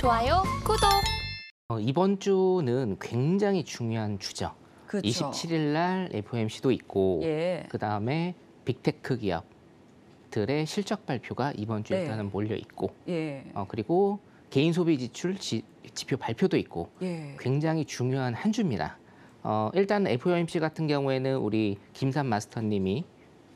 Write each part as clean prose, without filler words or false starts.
좋아요, 구독. 이번 주는 굉장히 중요한 주죠. 그렇죠. 27일 날 FOMC도 있고 예. 그다음에 빅테크 기업들의 실적 발표가 이번 주에 네. 일단은 몰려 있고 예. 그리고 개인 소비 지출 지표 발표도 있고 예. 굉장히 중요한 한 주입니다. 일단 FOMC 같은 경우에는 우리 김산 마스터님이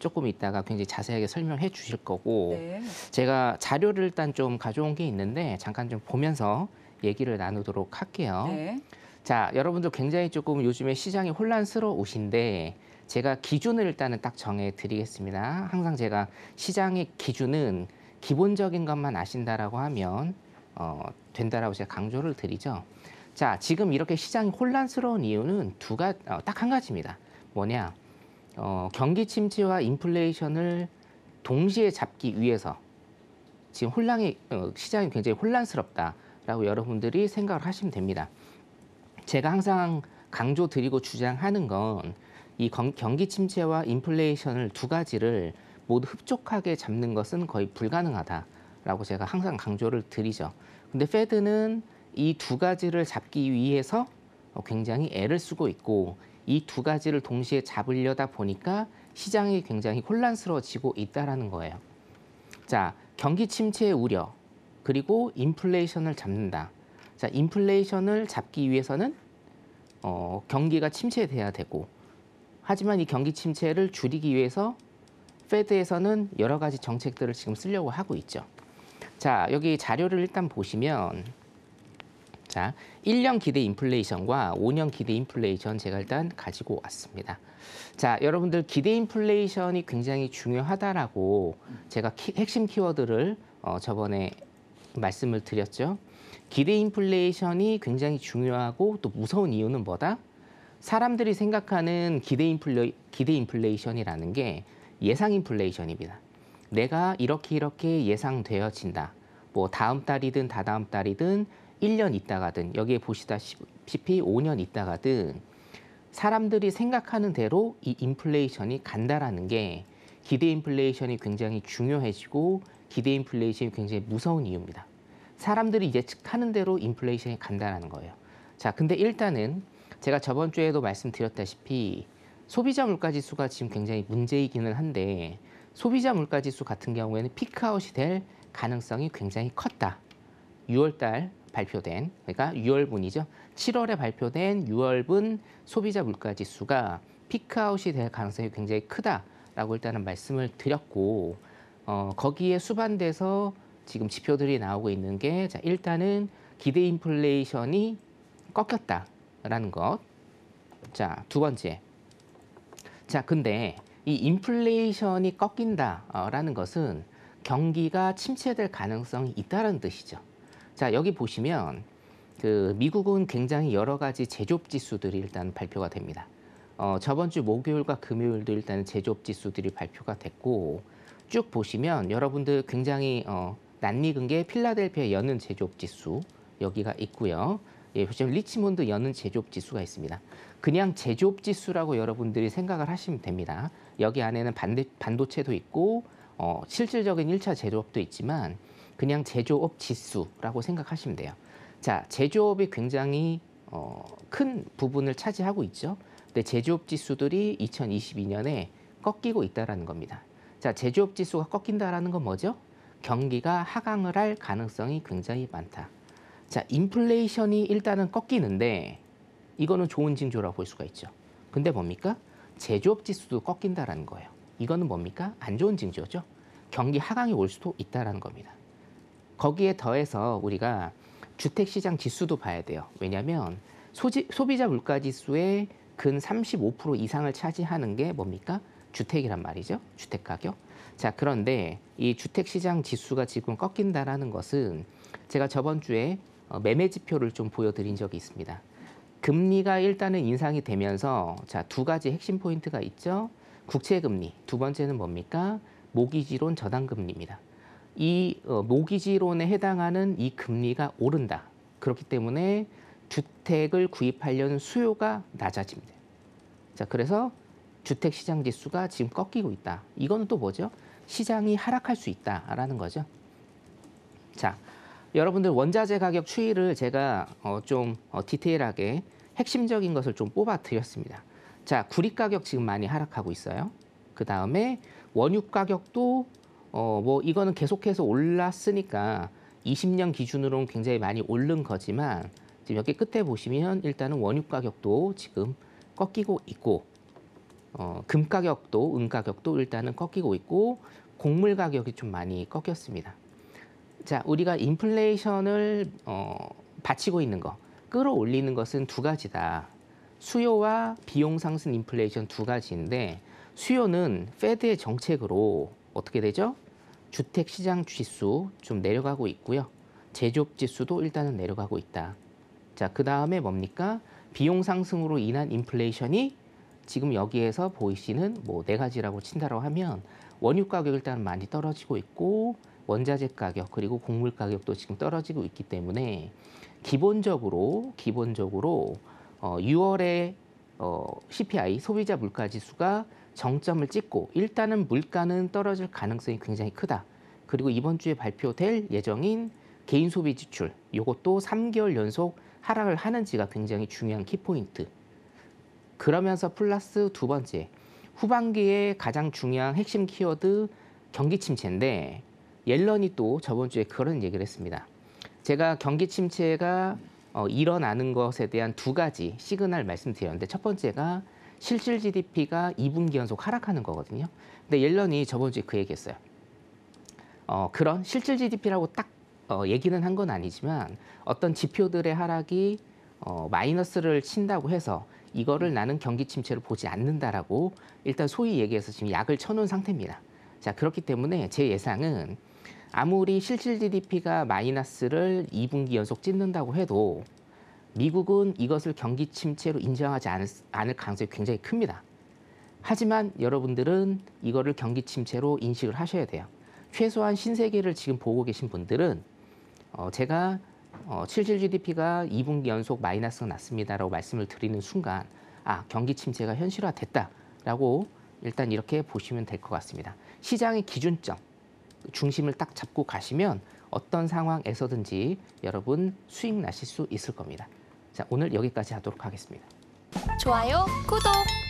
조금 있다가 굉장히 자세하게 설명해 주실 거고 네. 제가 자료를 일단 좀 가져온 게 있는데 잠깐 좀 보면서 얘기를 나누도록 할게요. 네. 자, 여러분들 굉장히 조금 요즘에 시장이 혼란스러우신데 제가 기준을 일단은 딱 정해 드리겠습니다. 항상 제가 시장의 기준은 기본적인 것만 아신다라고 하면 된다라고 제가 강조를 드리죠. 자, 지금 이렇게 시장이 혼란스러운 이유는 딱 한 가지입니다. 뭐냐? 경기 침체와 인플레이션을 동시에 잡기 위해서 지금 시장이 굉장히 혼란스럽다라고 여러분들이 생각을 하시면 됩니다. 제가 항상 강조드리고 주장하는 건 이 경기 침체와 인플레이션을 두 가지를 모두 흡족하게 잡는 것은 거의 불가능하다라고 제가 항상 강조를 드리죠. 근데 페드는 이 두 가지를 잡기 위해서 굉장히 애를 쓰고 있고 이 두 가지를 동시에 잡으려다 보니까 시장이 굉장히 혼란스러워지고 있다라는 거예요. 자, 경기 침체의 우려 그리고 인플레이션을 잡는다. 자, 인플레이션을 잡기 위해서는 경기가 침체돼야 되고 하지만 이 경기 침체를 줄이기 위해서 페드에서는 여러 가지 정책들을 지금 쓰려고 하고 있죠. 자, 여기 자료를 일단 보시면 자, 1년 기대 인플레이션과 5년 기대 인플레이션 제가 일단 가지고 왔습니다. 자, 여러분들 기대 인플레이션이 굉장히 중요하다라고 제가 핵심 키워드를 저번에 말씀을 드렸죠. 기대 인플레이션이 굉장히 중요하고 또 무서운 이유는 뭐다? 사람들이 생각하는 기대 인플레이션이라는 게 예상 인플레이션입니다. 내가 이렇게 예상되어진다. 뭐 다음 달이든 다다음 달이든 1년 있다가든 여기에 보시다시피 5년 있다가든 사람들이 생각하는 대로 이 인플레이션이 간다라는 게 기대 인플레이션이 굉장히 중요해지고 기대 인플레이션이 굉장히 무서운 이유입니다. 사람들이 예측하는 대로 인플레이션이 간다라는 거예요. 자, 근데 일단은 제가 저번 주에도 말씀드렸다시피 소비자 물가지수가 지금 굉장히 문제이기는 한데 소비자 물가지수 같은 경우에는 피크아웃이 될 가능성이 굉장히 컸다. 6월달 발표된, 그러니까 6월분이죠. 7월에 발표된 6월분 소비자 물가지수가 피크아웃이 될 가능성이 굉장히 크다라고 일단은 말씀을 드렸고 거기에 수반돼서 지금 지표들이 나오고 있는 게 자, 일단은 기대 인플레이션이 꺾였다라는 것. 자, 두 번째. 자, 근데 이 인플레이션이 꺾인다라는 것은 경기가 침체될 가능성이 있다는 뜻이죠. 자, 여기 보시면 미국은 굉장히 여러 가지 제조업 지수들이 일단 발표가 됩니다. 저번 주 목요일과 금요일도 일단 제조업 지수들이 발표가 됐고 쭉 보시면 여러분들 굉장히 낯익은 게 필라델피아 여는 제조업 지수 여기가 있고요. 예, 보시면 리치몬드 여는 제조업 지수가 있습니다. 그냥 제조업 지수라고 여러분들이 생각을 하시면 됩니다. 여기 안에는 반도체도 있고 실질적인 1차 제조업도 있지만 그냥 제조업 지수라고 생각하시면 돼요. 자, 제조업이 굉장히 큰 부분을 차지하고 있죠. 근데 제조업 지수들이 2022년에 꺾이고 있다는 겁니다. 자, 제조업 지수가 꺾인다라는 건 뭐죠? 경기가 하강을 할 가능성이 굉장히 많다. 자, 인플레이션이 일단은 꺾이는데 이거는 좋은 징조라고 볼 수가 있죠. 근데 뭡니까? 제조업 지수도 꺾인다라는 거예요. 이거는 뭡니까? 안 좋은 징조죠. 경기 하강이 올 수도 있다라는 겁니다. 거기에 더해서 우리가 주택시장 지수도 봐야 돼요. 왜냐하면 소비자 물가지수의 근 35% 이상을 차지하는 게 뭡니까? 주택이란 말이죠. 주택가격. 자, 그런데 이 주택시장 지수가 지금 꺾인다라는 것은 제가 저번 주에 매매 지표를 좀 보여드린 적이 있습니다. 금리가 일단은 인상이 되면서 자, 두 가지 핵심 포인트가 있죠. 국채금리, 두 번째는 뭡니까? 모기지론 저당금리입니다. 이 모기지론에 해당하는 이 금리가 오른다. 그렇기 때문에 주택을 구입하려는 수요가 낮아집니다. 자, 그래서 주택시장 지수가 지금 꺾이고 있다. 이거는 또 뭐죠? 시장이 하락할 수 있다라는 거죠. 자, 여러분들 원자재 가격 추이를 제가 좀 디테일하게 핵심적인 것을 좀 뽑아 드렸습니다. 자, 구리 가격 지금 많이 하락하고 있어요. 그 다음에 원유 가격도 뭐 이거는 계속해서 올랐으니까 20년 기준으로는 굉장히 많이 오른 거지만 지금 여기 끝에 보시면 일단은 원유 가격도 지금 꺾이고 있고 금 가격도 은 가격도 일단은 꺾이고 있고 곡물 가격이 좀 많이 꺾였습니다. 자, 우리가 인플레이션을 받치고 있는 거, 끌어올리는 것은 두 가지다. 수요와 비용 상승 인플레이션 두 가지인데 수요는 페드의 정책으로 어떻게 되죠? 주택 시장 지수 좀 내려가고 있고요. 제조업 지수도 일단은 내려가고 있다. 자, 그 다음에 뭡니까? 비용 상승으로 인한 인플레이션이 지금 여기에서 보이시는 뭐 네 가지라고 친다고 하면 원유 가격 일단 많이 떨어지고 있고 원자재 가격 그리고 곡물 가격도 지금 떨어지고 있기 때문에 기본적으로 6월에 CPI 소비자 물가 지수가 정점을 찍고 일단은 물가는 떨어질 가능성이 굉장히 크다. 그리고 이번 주에 발표될 예정인 개인 소비 지출 이것도 3개월 연속 하락을 하는지가 굉장히 중요한 키포인트. 그러면서 플러스 두 번째, 후반기에 가장 중요한 핵심 키워드 경기 침체인데 옐런이 또 저번 주에 그런 얘기를 했습니다. 제가 경기 침체가 일어나는 것에 대한 두 가지 시그널 말씀드렸는데 첫 번째가 실질 GDP가 2분기 연속 하락하는 거거든요. 근데 옐런이 저번 주에 그 얘기했어요. 그런 실질 GDP라고 딱 얘기는 한 건 아니지만 어떤 지표들의 하락이 마이너스를 친다고 해서 이거를 나는 경기 침체를 보지 않는다라고 일단 소위 얘기해서 지금 약을 쳐놓은 상태입니다. 자, 그렇기 때문에 제 예상은 아무리 실질 GDP가 마이너스를 2분기 연속 찍는다고 해도 미국은 이것을 경기 침체로 인정하지 않을 가능성이 굉장히 큽니다. 하지만 여러분들은 이거를 경기 침체로 인식을 하셔야 돼요. 최소한 신세계를 지금 보고 계신 분들은 제가 실질 GDP가 2분기 연속 마이너스가 났습니다라고 말씀을 드리는 순간 경기 침체가 현실화됐다라고 일단 이렇게 보시면 될 것 같습니다. 시장의 기준점, 중심을 딱 잡고 가시면 어떤 상황에서든지 여러분 수익 나실 수 있을 겁니다. 자, 오늘 여기까지 하도록 하겠습니다. 좋아요, 구독!